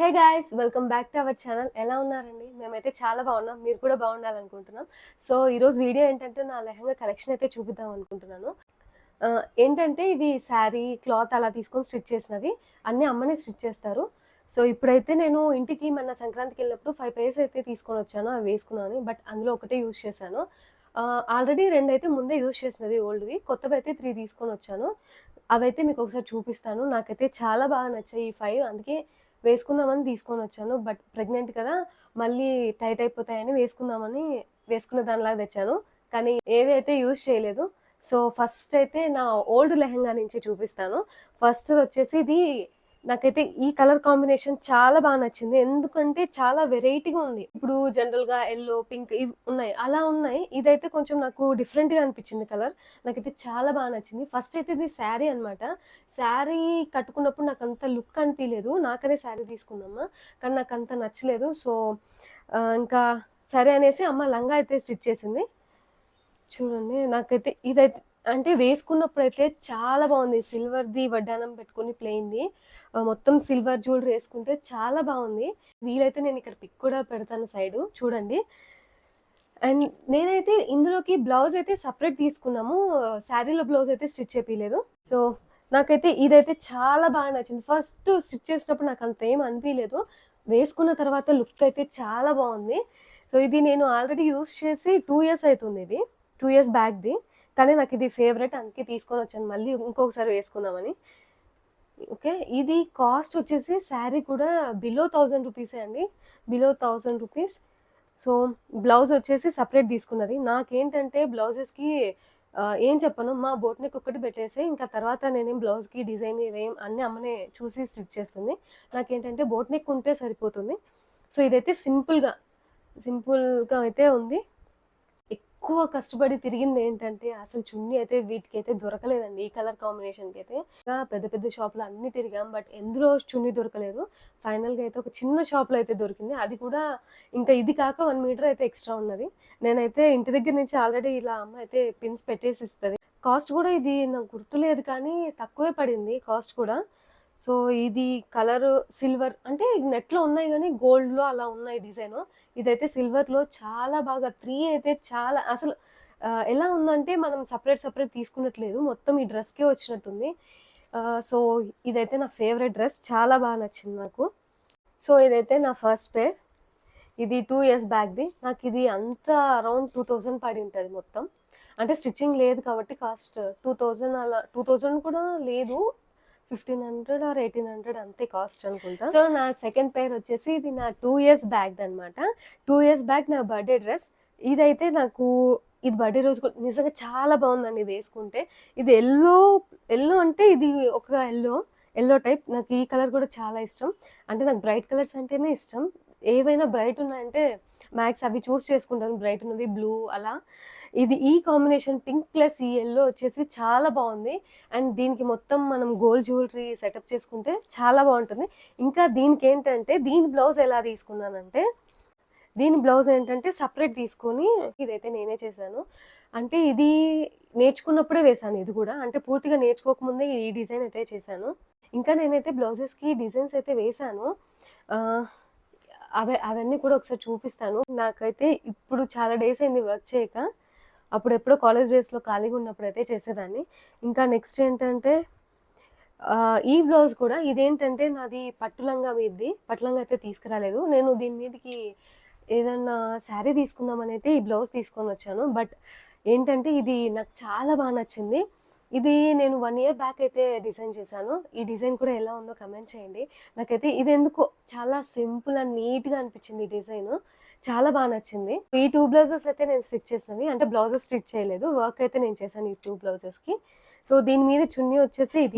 Hey guys, welcome back to our channel. ఎలా ఉన్నారండి? మేమైతే చాలా బాగున్నాం. మీరు కూడా బాగుండాలనుకుంటున్నాం. సో ఈరోజు వీడియో ఏంటంటే నా లెహంగా కలెక్షన్ అయితే చూపిద్దాం అనుకుంటున్నాను. ఏంటంటే ఇవి శారీ క్లాత్ అలా తీసుకొని స్టిచ్ చేసినవి. అన్నీ అమ్మనే స్టిచ్ చేస్తారు. సో ఇప్పుడైతే నేను ఇంటికి మొన్న సంక్రాంతికి వెళ్ళినప్పుడు 5 పేర్స్ అయితే తీసుకొని వచ్చాను. అవి వేసుకున్నాను. బట్ అందులో ఒకటే యూజ్ చేశాను. ఆల్రెడీ 2 అయితే ముందే యూజ్ చేసినవి ఓల్డ్‌వి. కొత్తవి అయితే 3 తీసుకొని వచ్చాను. అవైతే మీకు ఒకసారి చూపిస్తాను. నాకైతే చాలా బాగా నచ్చాయి ఈ 5. అందుకే వేసుకుందామని తీసుకొనొచ్చాను. బట్ ప్రెగ్నెంట్ కదా! మళ్ళీ టైట్ అయిపోతాయని వేసుకునే దానిలాగా తెచ్చాను. కానీ ఏవి అయితే యూజ్ చేయలేదు. సో, ఫస్ట్ అయితే నా ఓల్డ్ లెహెంగా నుంచి చూపిస్తాను. ఫస్ట్ వచ్చేసి ఇది నాకైతే ఈ కలర్ కాంబినేషన్ చాలా బాగా నచ్చింది. ఎందుకంటే చాలా వెరైటీగా ఉంది. ఇప్పుడు జనరల్‌గా యెల్లో, పింక్ ఇవి ఉన్నాయి. అలా ఉన్నాయి. ఇదైతే కొంచెం నాకు డిఫరెంట్‌గా అనిపించింది కలర్. నాకైతే చాలా బాగా నచ్చింది. ఫస్ట్ అయితే ఇది శారీ అనమాట. శారీ కట్టుకున్నప్పుడు నాకంత లుక్ అనిపియలేదు. నాకనే శారీ తీసుకుందామా, కానీ నాకంత నచ్చలేదు. సో, ఇంకా సరే అనేసి అమ్మ లంగా అయితే స్టిచ్ చేసింది. చూడండి. నాకైతే ఇదైతే అంటే వేసుకున్నప్పుడైతే చాలా బావుంది. సిల్వర్‌ది వడ్డానం పెట్టుకొని ప్లెయిన్‌ది. మొత్తం సిల్వర్ జ్యువెలరీ యేసుకుంటే చాలా బావుంది. వీలైతే నేనిక్కడ పిక్ కూడా పెడతాను సైడు చూడండి. అండ్ నేనైతే ఇందులోకి బ్లౌజ్ అయితే సెపరేట్ తీసుకున్నాము. శారీలో బ్లౌజ్ అయితే స్టిచ్ చేపియలేదు. సో, నాకైతే ఇదైతే చాలా బాగా నచ్చింది. ఫస్ట్ స్టిచ్ చేసినప్పుడు నాకంత ఏం అనిపియలేదు. వేసుకున్న తర్వాత లుక్ అయితే చాలా బావుంది. సో, ఇది నేను ఆల్రెడీ యూజ్ చేసి 2 ఇయర్స్ అయితుందిది. 2 ఇయర్స్ బ్యాక్‌ది. కానీ నాకిది ఫేవరెట్ అందుకే తీసుకొనొచ్చాను మళ్ళీ ఇంకొకసారి వేసుకుందామని. ఓకే. ఇది కాస్ట్ వచ్చేసి శారీ కూడా బిలో 1000 రూపీసే అండి. Below 1000 rupees. సో, బ్లౌజ్ వచ్చేసి సెపరేట్ తీసుకున్నది. నాకేంటంటే బ్లౌజెస్‌కి ఏం చెప్పను. మా బోట్ నెక్ ఒక్కటి పెట్టేసేయి. ఇంకా తర్వాత నేనేం బ్లౌజ్‌కి డిజైన్ ఇవేం అన్నీ అమ్మనే చూసి స్టిచ్ చేస్తుంది. నాకేంటంటే బోట్ నెక్ ఉంటే సరిపోతుంది. సో, ఇదైతే సింపుల్‌గా అయితే ఉంది. ఎక్కువ కష్టపడి తిరిగిందేంటంటే, అసలు చున్నీ అయితే వీటికైతే దొరకలేదండి. ఈ కలర్ కాంబినేషన్‌కైతే. ఇంకా పెద్ద పెద్ద షాపులు అన్నీ తిరిగాం. బట్ ఎందులో చున్నీ దొరకలేదు. ఫైనల్‌గా అయితే ఒక చిన్న షాప్‌లో అయితే దొరికింది. అది కూడా ఇంకా ఇది కాక 1 మీటర్ అయితే ఎక్స్‌ట్రా ఉన్నది. నేనైతే ఇంటి దగ్గర నుంచి ఆల్రెడీ ఇలా అమ్మ అయితే పిన్స్ పెట్టేసి ఇస్తది. కాస్ట్ కూడా ఇది నాకు గుర్తులేదు కానీ తక్కువే పడింది కాస్ట్ కూడా. సో, ఇది కలరు సిల్వర్ అంటే నెట్‌లో ఉన్నాయి గానీ గోల్డ్‌లో అలా ఉన్నాయి డిజైను. ఇదైతే సిల్వర్‌లో చాలా బాగా 3 అయితే చాలా అసలు ఎలా ఉందంటే మనం సెపరేట్ తీసుకున్నట్లేదు. మొత్తం ఈ డ్రెస్‌కే వచ్చినట్టుంది. సో, ఇదైతే నా ఫేవరెట్ డ్రెస్. చాలా బాగా నచ్చింది నాకు. సో, ఇదైతే నా ఫస్ట్ పేర్. ఇది 2 ఇయర్స్ బ్యాక్‌ది. నాకిది అంతా అరౌండ్ 2000 పడింటది మొత్తం. అంటే స్టిచ్చింగ్ లేదు కాబట్టి కాస్ట్ 2000 అలా 2000 కూడా లేదు. 1500 ఆర్ 1800 అంతే కాస్ట్ అనుకుంటా. సో, నా సెకండ్ పేర్ వచ్చేసి ఇది నా 2 ఇయర్స్ బ్యాక్‌దనమాట. 2 ఇయర్స్ బ్యాక్ నా బర్త్‌డే డ్రెస్. ఇదైతే నాకు ఇది బర్త్‌డే రోజు కూడా నిజంగా చాలా బావుందండి ఇదేసుకుంటే. ఇది యెల్లో అంటే ఇది ఒక యెల్లో టైప్. నాకు ఈ కలర్ కూడా చాలా ఇష్టం. అంటే నాకు బ్రైట్ కలర్స్ అంటేనే ఇష్టం. ఏవైనా బ్రైట్ ఉన్నాయంటే మ్యాక్స్ అవి చూస్ చేసుకుంటాను. బ్రైట్ ఉన్నవి బ్లూ అలా. ఈ కాంబినేషన్ పింక్ ప్లస్ ఈ యెల్లో వచ్చేసి చాలా బావుంది. అండ్ దీనికి మొత్తం మనం గోల్డ్ జ్యువెలరీ సెటప్ చేసుకుంటే చాలా బావుంటుంది. ఇంకా దీనికేంటంటే దీని బ్లౌజ్ ఎలా తీసుకున్నానంటే, దీని బ్లౌజ్ ఏంటంటే సెపరేట్ తీసుకొని ఇదైతే నేనే చేశాను. అంటే ఇది నేర్చుకున్నప్పుడే వేశాను ఇది గూడా. అంటే పూర్తిగా నేర్చుకోకముందే ఈ డిజైన్ అయితే చేశాను. ఇంకా నేనైతే బ్లౌజెస్‌కి డిజైన్స్ అయితే వేశాను. ఆహ్, అవన్నీ కూడా ఒకసారి చూపిస్తాను. నాకైతే ఇప్పుడు చాలా డేస్ అయింది వర్క్ చేయక. అప్పుడెప్పుడో కాలేజ్ డేస్‌లో ఖాళీగా ఉన్నప్పుడైతే చేసేదాన్ని. ఇంకా నెక్స్ట్ ఏంటంటే ఈ బ్లౌజ్ కూడా ఇదేంటంటే నాది పట్టు లంగా మీదది. పట్టు లంగా అయితే తీసుకురాలేదు. నేను దీని మీదకి ఏదన్నా శారీ తీసుకుందామనైతే ఈ బ్లౌజ్ తీసుకొనొచ్చాను. బట్ ఏంటంటే ఇది నాకు చాలా బా నచ్చింది. ఇది నేను 1 ఇయర్ బ్యాక్ అయితే డిజైన్ చేశాను. ఈ డిజైన్ కూడా ఎలా ఉందో కామెంట్ చేయండి. నాకైతే ఇదెందుకో చాలా సింపుల్ అండ్ నీట్‌గా అనిపించింది ఈ డిజైను. చాలా బా నచ్చింది. ఈ 2 బ్లౌజెస్ అయితే నేను స్టిచ్ చేసినవి. అంటే బ్లౌజెస్ స్టిచ్ చేయలేదు. వర్క్ అయితే నేను చేశాను ఈ 2 బ్లౌజెస్‌కి. సో, దీని మీద చున్నీ వచ్చేసి ఇది.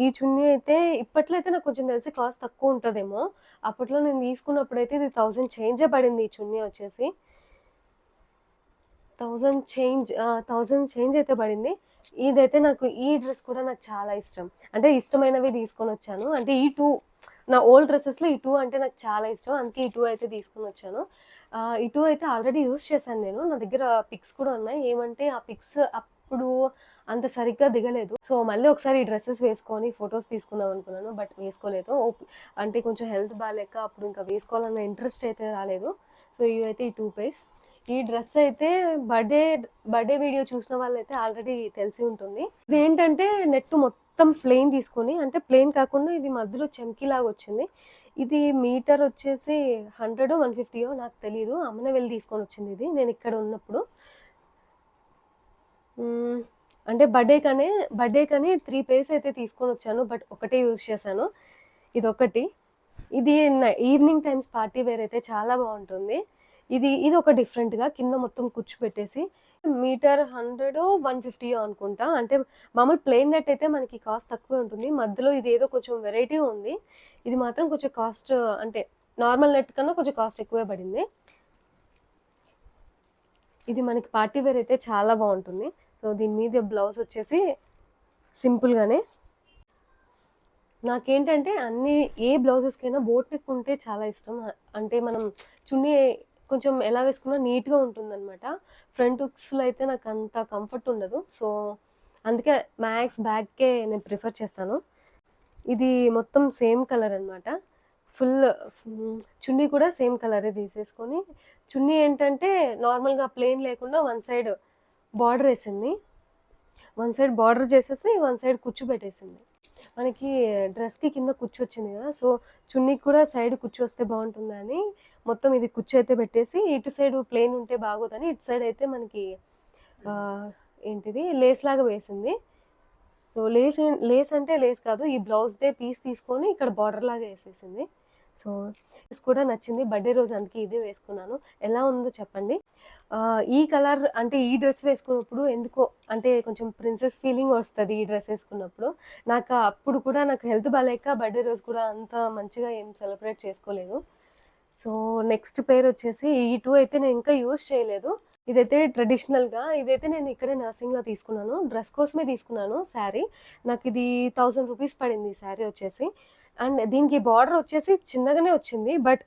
ఈ చున్నీ అయితే ఇప్పట్లో అయితే నాకు కొంచెం తెలిసి కాస్ట్ తక్కువ ఉంటదేమో. అప్పట్లో నేను తీసుకున్నప్పుడైతే ఇది 1000 చేంజే పడింది ఈ చున్నీ వచ్చేసి. 1000 చేంజ్ అయితే పడింది. ఇదైతే నాకు ఈ డ్రెస్ కూడా నాకు చాలా ఇష్టం. అంటే ఇష్టమైనవి తీసుకొనొచ్చాను. అంటే ఈ 2 నా ఓల్డ్ డ్రెసెస్‌లో ఈ 2 అంటే నాకు చాలా ఇష్టం. అందుకే ఈ 2 అయితే తీసుకొనొచ్చాను. ఈ 2 అయితే ఆల్రెడీ యూజ్ చేశాను నేను. నా దగ్గర పిక్స్ కూడా ఉన్నాయి. ఏమంటే ఆ పిక్స్ అప్పుడు అంత సరిగ్గా దిగలేదు. సో మళ్ళీ ఒకసారి ఈ డ్రెస్సెస్ వేసుకొని ఫొటోస్ తీసుకుందాం అనుకున్నాను. బట్ వేసుకోలేదు. అంటే కొంచెం హెల్త్ బాగాలేక అప్పుడు ఇంకా వేసుకోవాలన్న ఇంట్రెస్ట్ అయితే రాలేదు. సో ఇవైతే ఈ 2 పేర్స్. ఈ డ్రెస్ అయితే బర్త్డే వీడియో చూసిన వాళ్ళైతే ఆల్రెడీ తెలిసి ఉంటుంది. ఇదేంటంటే నెట్ మొత్తం ప్లెయిన్ తీసుకొని, అంటే ప్లెయిన్ కాకుండా ఇది మధ్యలో చెమ్కీ లాగా వచ్చింది. ఇది మీటర్ వచ్చేసి 100 150 నాకు తెలియదు. అమ్మనే వెళ్ళి తీసుకొని వచ్చింది ఇది నేను ఇక్కడ ఉన్నప్పుడు. అంటే బర్త్డేకని 3 పేర్స్ అయితే తీసుకొని వచ్చాను. బట్ ఒకటే యూజ్ చేశాను. ఇదొకటి. ఇది ఈవినింగ్ టైమ్స్ పార్టీ వేర్ అయితే చాలా బాగుంటుంది. ఇది ఒక డిఫరెంట్గా కింద మొత్తం కుచ్చు పెట్టేసి మీటర్ 100 150 అనుకుంటా. అంటే మామూలు ప్లెయిన్ నెట్ అయితే మనకి కాస్ట్ తక్కువే ఉంటుంది. మధ్యలో ఇది ఏదో కొంచెం వెరైటీగా ఉంది. ఇది మాత్రం కొంచెం కాస్ట్, అంటే నార్మల్ నెట్ కన్నా కొంచెం కాస్ట్ ఎక్కువే పడింది. ఇది మనకి పార్టీ వేర్ అయితే చాలా బాగుంటుంది. సో దీని మీద బ్లౌజ్ వచ్చేసి సింపుల్గానే. నాకేంటంటే అన్ని ఏ బ్లౌజెస్కైనా బోట్ నెక్ ఉంటే చాలా ఇష్టం. అంటే మనం చున్నీ కొంచెం ఎలా వేసుకున్నా నీట్గా ఉంటుందన్నమాట. ఫ్రంట్ హుక్స్లో అయితే నాకు అంత కంఫర్ట్ ఉండదు. సో అందుకే మ్యాక్స్ బ్యాక్కే నేను ప్రిఫర్ చేస్తాను. ఇది మొత్తం సేమ్ కలర్ అనమాట. ఫుల్ చున్నీ కూడా సేమ్ కలరే తీసేసుకొని, చున్నీ ఏంటంటే నార్మల్గా ప్లెయిన్ లేకుండా వన్ సైడ్ బార్డర్ వేసింది. వన్ సైడ్ బార్డర్ చేసేసి వన్ సైడ్ కుచ్చు పెట్టేసింది. మనకి డ్రెస్కి కింద కుచ్చు వచ్చింది కదా, సో చున్నీకి కూడా సైడ్ కుచ్చు వస్తే బాగుంటుందని మొత్తం ఇది కుచ్చు అయితే పెట్టేసి, ఇటు సైడ్ ప్లెయిన్ ఉంటే బాగోదని ఇటు సైడ్ అయితే మనకి ఏంటిది లేస్ లాగా వేసింది. సో లేస్ అంటే లేస్ కాదు, ఈ బ్లౌజ్దే పీస్ తీసుకొని ఇక్కడ బార్డర్ లాగా వేసేసింది. సో ఇది కూడా నచ్చింది. బర్త్డే రోజు అందుకే ఇదే వేసుకున్నాను. ఎలా ఉందో చెప్పండి. ఈ కలర్ అంటే ఈ డ్రెస్ వేసుకున్నప్పుడు ఎందుకో అంటే కొంచెం ప్రిన్సెస్ ఫీలింగ్ వస్తుంది ఈ డ్రెస్ వేసుకున్నప్పుడు. నాకు అప్పుడు కూడా నాకు హెల్త్ బాగాలేక బర్త్డే రోజు కూడా అంత మంచిగా ఏం సెలబ్రేట్ చేసుకోలేదు. సో నెక్స్ట్ పేర్ వచ్చేసి ఈ 2 అయితే నేను ఇంకా యూజ్ చేయలేదు. ఇదైతే ట్రెడిషనల్గా, ఇదైతే నేను ఇక్కడే నర్సింగ్లో తీసుకున్నాను. డ్రెస్ కోసమే తీసుకున్నాను శారీ. నాకు ఇది 1000 రూపీస్ పడింది ఈ శారీ వచ్చేసి. అండ్ దీనికి బార్డర్ వచ్చేసి చిన్నగానే వచ్చింది. బట్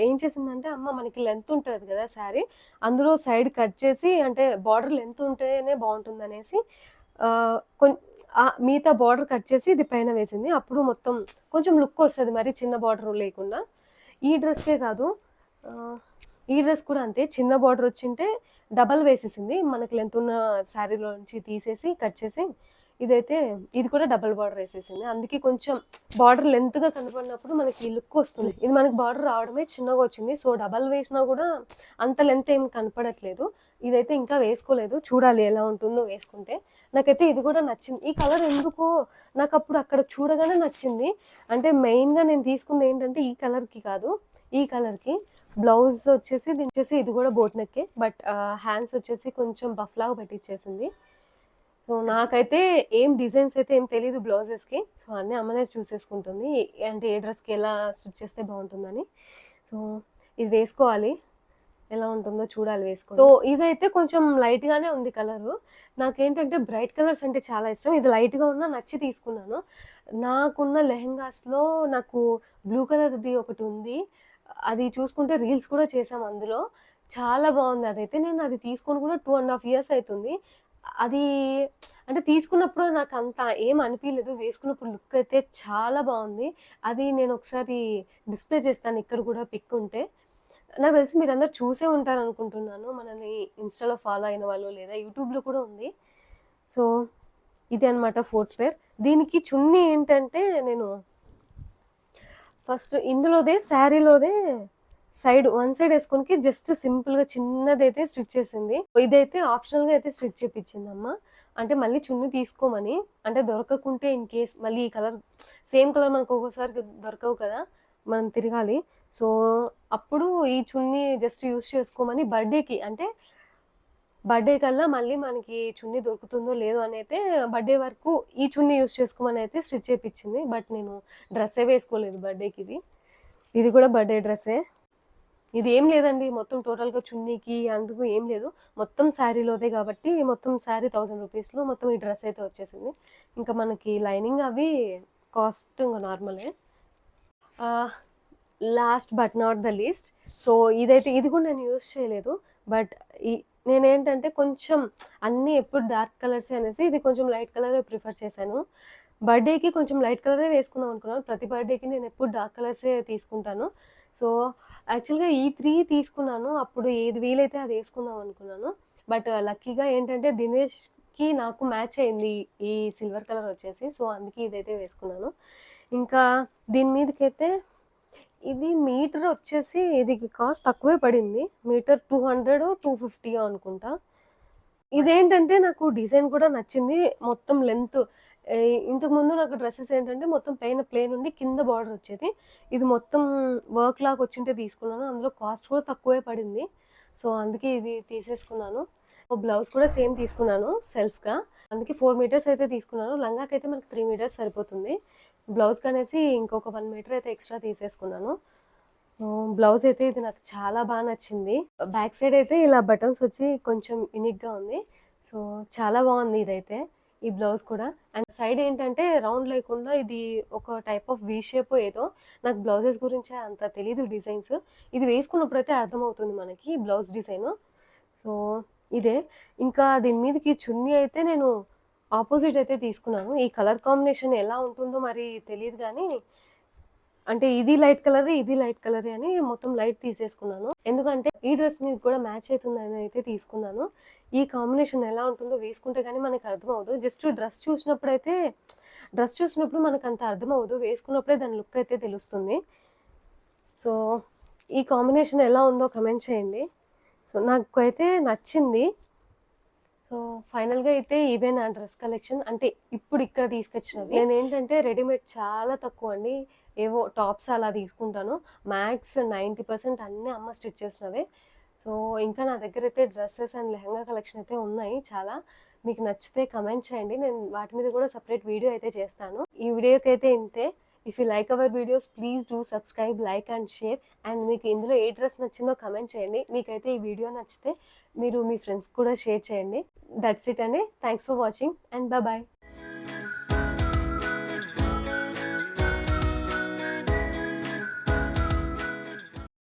ఏం చేసిందంటే అమ్మ మనకి లెంత్ ఉంటుంది కదా శారీ, అందులో సైడ్ కట్ చేసి, అంటే బార్డర్ లెంత్ ఉంటేనే బాగుంటుంది అనేసి మిగతా బార్డర్ కట్ చేసి ఇది పైన వేసింది. అప్పుడు మొత్తం కొంచెం లుక్ వస్తుంది, మరి చిన్న బార్డర్ లేకుండా. ఈ డ్రెస్కే కాదు, ఈ డ్రెస్ కూడా అంతే. చిన్న బార్డర్ వచ్చింటే డబల్ వేసేసింది. మనకి లెంత్ ఉన్న శారీలో నుంచి తీసేసి కట్ చేసి ఇది కూడా డబల్ బార్డర్ వేసేసింది. అందుకే కొంచెం బార్డర్ లెంత్గా కనపడినప్పుడు మనకి లుక్ వస్తుంది. ఇది మనకి బార్డర్ రావడమే చిన్నగా వచ్చింది. సో డబల్ వేసినా కూడా అంత లెంత్ ఏం కనపడట్లేదు. ఇదైతే ఇంకా వేసుకోలేదు, చూడాలి ఎలా ఉంటుందో వేసుకుంటే. నాకైతే ఇది కూడా నచ్చింది. ఈ కలర్ ఎందుకో నాకు అప్పుడు అక్కడ చూడగానే నచ్చింది. అంటే మెయిన్గా నేను తీసుకుంది ఏంటంటే ఈ కలర్కి కాదు, ఈ కలర్కి. బ్లౌజ్ వచ్చేసి ఇది కూడా బోట్ నెక్కే. బట్ హ్యాండ్స్ వచ్చేసి కొంచెం బఫ్ లాగా పెట్టించేసింది. సో నాకైతే ఏం డిజైన్స్ అయితే ఏం తెలియదు బ్లౌజెస్కి. సో అన్నీ అమ్మనే చూసేసుకుంటుంది, అంటే ఏ డ్రెస్కి ఎలా స్టిచ్ చేస్తే బాగుంటుందని. సో ఇది వేసుకోవాలి, ఎలా ఉంటుందో చూడాలి వేసుకో. సో ఇదైతే కొంచెం లైట్గానే ఉంది కలరు. నాకేంటంటే బ్రైట్ కలర్స్ అంటే చాలా ఇష్టం. ఇది లైట్గా ఉన్నా నచ్చి తీసుకున్నాను. నాకున్న లెహెంగాస్లో నాకు బ్లూ కలర్ది ఒకటి ఉంది. అది చూసుకుంటే రీల్స్ కూడా చేసాం అందులో. చాలా బాగుంది అదైతే. నేను అది తీసుకొని కూడా 2.5 years అవుతుంది. అది అంటే తీసుకున్నప్పుడు నాకు అంత ఏం అనిపించలేదు. వేసుకున్నప్పుడు లుక్ అయితే చాలా బాగుంది. అది నేను ఒకసారి డిస్ప్లే చేస్తాను ఇక్కడ కూడా పిక్ ఉంటే. నాకు తెలిసి మీరందరూ చూసే ఉంటారు అనుకుంటున్నాను, మనల్ని ఇన్స్టాలో ఫాలో అయిన వాళ్ళు, లేదా యూట్యూబ్లో కూడా ఉంది. సో ఇది అనమాట 4th పేర్. దీనికి చున్నీ ఏంటంటే నేను ఫస్ట్ ఇందులోదే శారీలోదే సైడ్ వన్ సైడ్ వేసుకొని జస్ట్ సింపుల్గా చిన్నదైతే స్టిచ్ చేసింది. ఇదైతే ఆప్షనల్గా అయితే స్టిచ్ చేయించింది అమ్మ. అంటే మళ్ళీ చున్నీ తీసుకోమని, అంటే దొరకకుంటే ఇన్ కేస్ మళ్ళీ ఈ కలర్ సేమ్ కలర్ మనకు ఒక్కోసారి దొరకవు కదా, మనం తిరగాలి. సో అప్పుడు ఈ చున్నీ జస్ట్ యూస్ చేసుకోమని బర్త్డేకి, అంటే బర్త్డే కల్లా మళ్ళీ మనకి చున్నీ దొరుకుతుందో లేదో అని అయితే బర్త్డే వరకు ఈ చున్నీ యూస్ చేసుకోమని అయితే స్టిచ్ చేయించింది. బట్ నేను డ్రెస్సే వేసుకోలేదు బర్త్డేకి. ఇది కూడా బర్త్డే డ్రెస్సే. ఇది ఏం లేదండి, మొత్తం టోటల్గా చున్నీకి అందుకు ఏం లేదు, మొత్తం శారీలోదే కాబట్టి మొత్తం శారీ 1000 రూపీస్లో మొత్తం ఈ డ్రెస్ అయితే వచ్చేసింది. ఇంకా మనకి లైనింగ్ అవి కాస్ట్ ఇంకా నార్మలే. Last but not the least, so ఇది కూడా నేను యూస్ చేయలేదు. బట్ నేనేంటంటే కొంచెం అన్నీ ఎప్పుడు డార్క్ కలర్సే అనేసి ఇది కొంచెం లైట్ కలరే ప్రిఫర్ చేశాను. బర్త్‌డేకి కొంచెం లైట్ కలరే వేసుకుందాం అనుకున్నాను. ప్రతి బర్త్‌డేకి నేనెప్పుడు డార్క్ కలర్సే తీసుకుంటాను. సో, యాక్చువల్‌గా ఈ 3 తీసుకున్నాను. అప్పుడు ఏది వీలైతే అది ఏసుకుందాం అనుకున్నాను. బట్ లక్కీగా ఏంటంటే దినేష్‌కి నాకు మ్యాచ్ అయింది ఈ సిల్వర్ కలర్ వచ్చేసి. సో, అందుకే ఇదైతే వేసుకున్నాను. ఇంకా దీని మీదకైతే ఇది మీటర్ వచ్చేసి ఇది కాస్ట్ తక్కువే పడింది. మీటర్ 200 250 అనుకుంటా. ఇదేంటంటే నాకు డిజైన్ కూడా నచ్చింది. మొత్తం లెంత్ ఇంతకుముందు నాకు డ్రెసెస్ ఏంటంటే మొత్తం పైన ప్లెయిన్ ఉండి కింద బార్డర్ వచ్చేది. ఇది మొత్తం వర్క్ లాగా వచ్చింటే తీసుకున్నాను. అందులో కాస్ట్ కూడా తక్కువే పడింది. సో, అందుకే ఇది తీసేసుకున్నాను. బ్లౌజ్ కూడా సేమ్ తీసుకున్నాను సెల్ఫ్‌గా. అందుకే 4 మీటర్స్ అయితే తీసుకున్నాను. లంగాకైతే మనకి 3 మీటర్స్ సరిపోతుంది. బ్లౌజ్‌కనేసి ఇంకొక 1 మీటర్ అయితే ఎక్స్‌ట్రా తీసేసుకున్నాను. బ్లౌజ్ అయితే ఇది నాకు చాలా నచ్చింది. బ్యాక్ సైడ్ అయితే ఇలా బటన్స్ వచ్చి కొంచెం యూనిక్‌గా ఉంది. సో, చాలా బావుంది ఇదైతే. ఈ బ్లౌజ్ కూడా. అండ్ సైడ్ ఏంటంటే రౌండ్ లేకుండా ఇది ఒక టైప్ ఆఫ్ వి షేపో ఏదో. నాకు బ్లౌజెస్ గురించి అంత తెలీదు డిజైన్స్. ఇది వేసుకున్నప్పుడైతే అర్థమవుతుంది మనకి బ్లౌజ్ డిజైను. సో, ఇదే. ఇంకా దీని మీదకి చున్నీ అయితే నేను ఆపోజిట్ అయితే తీసుకున్నాను. ఈ కలర్ కాంబినేషన్ ఎలా ఉంటుందో మరి తెలీదు గానీ అంటే ఇది లైట్ కలరే, ఇది లైట్ కలరే అని మొత్తం లైట్ తీసేసుకున్నాను. ఎందుకంటే ఈ డ్రెస్ మీద కూడా మ్యాచ్ అయితుందని అయితే తీసుకున్నాను. ఈ కాంబినేషన్ ఎలా ఉంటుందో వేసుకుంటే గానీ మనకు అర్థమవ్వదు. జస్ట్ డ్రెస్ చూసినప్పుడు మనకంత అర్థమవ్వదు. వేసుకున్నప్పుడే దాని లుక్ అయితే తెలుస్తుంది. సో, ఈ కాంబినేషన్ ఎలా ఉందో కామెంట్ చేయండి. సో, నాకైతే నచ్చింది. సో, ఫైనల్‌గా అయితే ఇవే నా డ్రెస్ కలెక్షన్. అంటే ఇప్పుడు ఇక్కడ తీసుకొచ్చినవి. నేనేంటంటే రెడీమేడ్ చాలా తక్కువండి. ఏవో టాప్స్ అలా తీసుకుంటాను. మ్యాక్స్ 90% అన్నీ అమ్మ స్టిచ్ చేసినవే. సో, ఇంకా నా దగ్గరైతే డ్రెసెస్ అండ్ లెహంగా కలెక్షన్ అయితే ఉన్నాయి చాలా. మీకు నచ్చితే కమెంట్ చేయండి. నేను వాటి మీద కూడా సెపరేట్ వీడియో అయితే చేస్తాను. ఈ వీడియోకైతే ఇంతే. If you like our videos please do subscribe, like and share. And మీకు ఇందులో ఏ డ్రెస్ నచ్చిందో కమెంట్ చేయండి. మీకైతే ఈ వీడియో నచ్చితే మీరు మీ ఫ్రెండ్స్‌కి కూడా షేర్ చేయండి. దట్స్ ఇట్ అండి. Thanks for watching and bye.